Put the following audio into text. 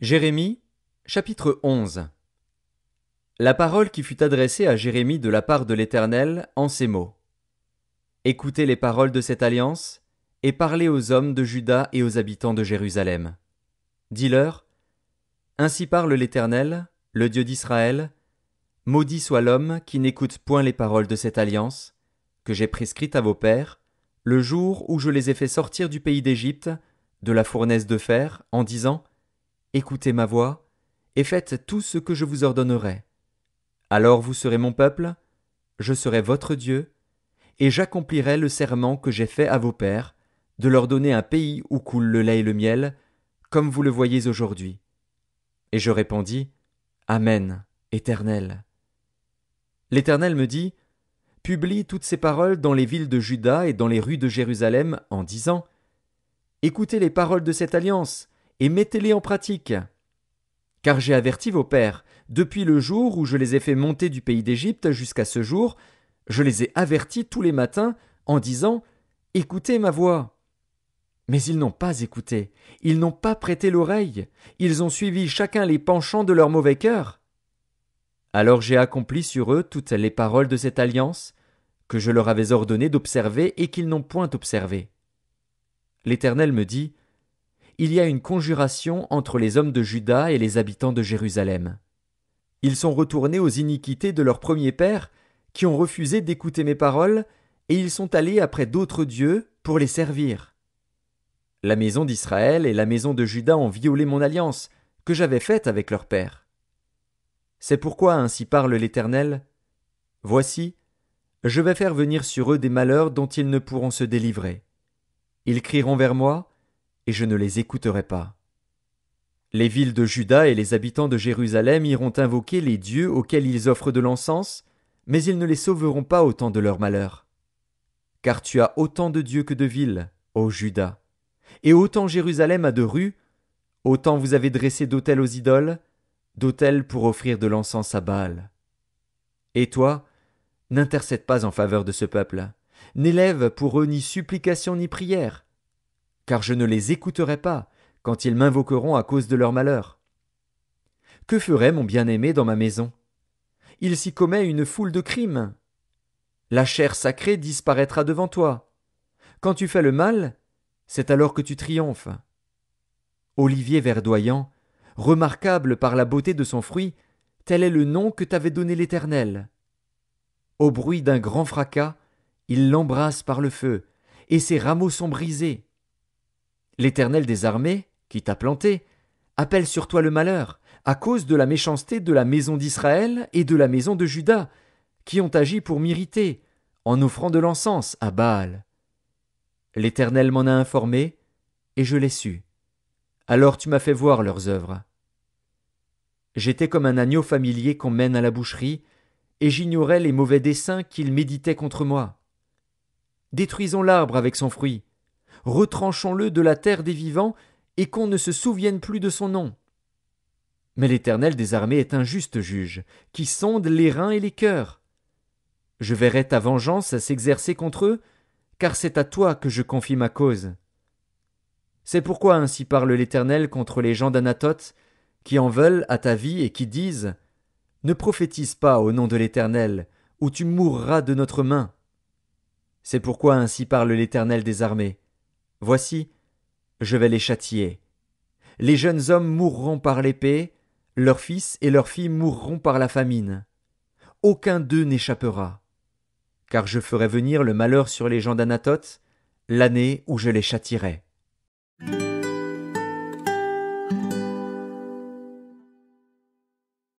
Jérémie, chapitre 11. La parole qui fut adressée à Jérémie de la part de l'Éternel en ces mots. Écoutez les paroles de cette alliance, et parlez aux hommes de Juda et aux habitants de Jérusalem. Dis-leur, ainsi parle l'Éternel, le Dieu d'Israël, maudit soit l'homme qui n'écoute point les paroles de cette alliance, que j'ai prescrite à vos pères, le jour où je les ai fait sortir du pays d'Égypte, de la fournaise de fer, en disant, écoutez ma voix, et faites tout ce que je vous ordonnerai. Alors vous serez mon peuple, je serai votre Dieu, et j'accomplirai le serment que j'ai fait à vos pères, de leur donner un pays où coule le lait et le miel, comme vous le voyez aujourd'hui. Et je répondis, Amen, Éternel. L'Éternel me dit, publie toutes ces paroles dans les villes de Juda et dans les rues de Jérusalem, en disant, écoutez les paroles de cette alliance, et mettez-les en pratique. Car j'ai averti vos pères, depuis le jour où je les ai fait monter du pays d'Égypte jusqu'à ce jour, je les ai avertis tous les matins en disant, écoutez ma voix. Mais ils n'ont pas écouté, ils n'ont pas prêté l'oreille, ils ont suivi chacun les penchants de leur mauvais cœur. Alors j'ai accompli sur eux toutes les paroles de cette alliance, que je leur avais ordonné d'observer et qu'ils n'ont point observées. L'Éternel me dit, il y a une conjuration entre les hommes de Juda et les habitants de Jérusalem. Ils sont retournés aux iniquités de leurs premiers pères, qui ont refusé d'écouter mes paroles, et ils sont allés après d'autres dieux pour les servir. La maison d'Israël et la maison de Juda ont violé mon alliance, que j'avais faite avec leurs pères. C'est pourquoi ainsi parle l'Éternel. Voici, je vais faire venir sur eux des malheurs dont ils ne pourront se délivrer. Ils crieront vers moi, et je ne les écouterai pas. Les villes de Juda et les habitants de Jérusalem iront invoquer les dieux auxquels ils offrent de l'encens, mais ils ne les sauveront pas au temps de leur malheur. Car tu as autant de dieux que de villes, ô Juda, et autant Jérusalem a de rues, autant vous avez dressé d'autels aux idoles, d'autels pour offrir de l'encens à Baal. Et toi, n'intercède pas en faveur de ce peuple, n'élève pour eux ni supplication ni prière, car je ne les écouterai pas quand ils m'invoqueront à cause de leur malheur. Que ferait mon bien-aimé dans ma maison? Il s'y commet une foule de crimes. La chair sacrée disparaîtra devant toi. Quand tu fais le mal, c'est alors que tu triomphes. Olivier verdoyant, remarquable par la beauté de son fruit, tel est le nom que t'avait donné l'Éternel. Au bruit d'un grand fracas, il l'embrasse par le feu, et ses rameaux sont brisés. L'Éternel des armées, qui t'a planté, appelle sur toi le malheur, à cause de la méchanceté de la maison d'Israël et de la maison de Juda, qui ont agi pour m'irriter, en offrant de l'encens à Baal. L'Éternel m'en a informé, et je l'ai su. Alors tu m'as fait voir leurs œuvres. J'étais comme un agneau familier qu'on mène à la boucherie, et j'ignorais les mauvais desseins qu'ils méditaient contre moi. Détruisons l'arbre avec son fruit, retranchons-le de la terre des vivants, et qu'on ne se souvienne plus de son nom. Mais l'Éternel des armées est un juste juge, qui sonde les reins et les cœurs. Je verrai ta vengeance s'exercer contre eux, car c'est à toi que je confie ma cause. C'est pourquoi ainsi parle l'Éternel contre les gens d'Anathoth, qui en veulent à ta vie et qui disent, ne prophétise pas au nom de l'Éternel, ou tu mourras de notre main. C'est pourquoi ainsi parle l'Éternel des armées. Voici, je vais les châtier. Les jeunes hommes mourront par l'épée, leurs fils et leurs filles mourront par la famine. Aucun d'eux n'échappera. Car je ferai venir le malheur sur les gens d'Anathoth, l'année où je les châtierai.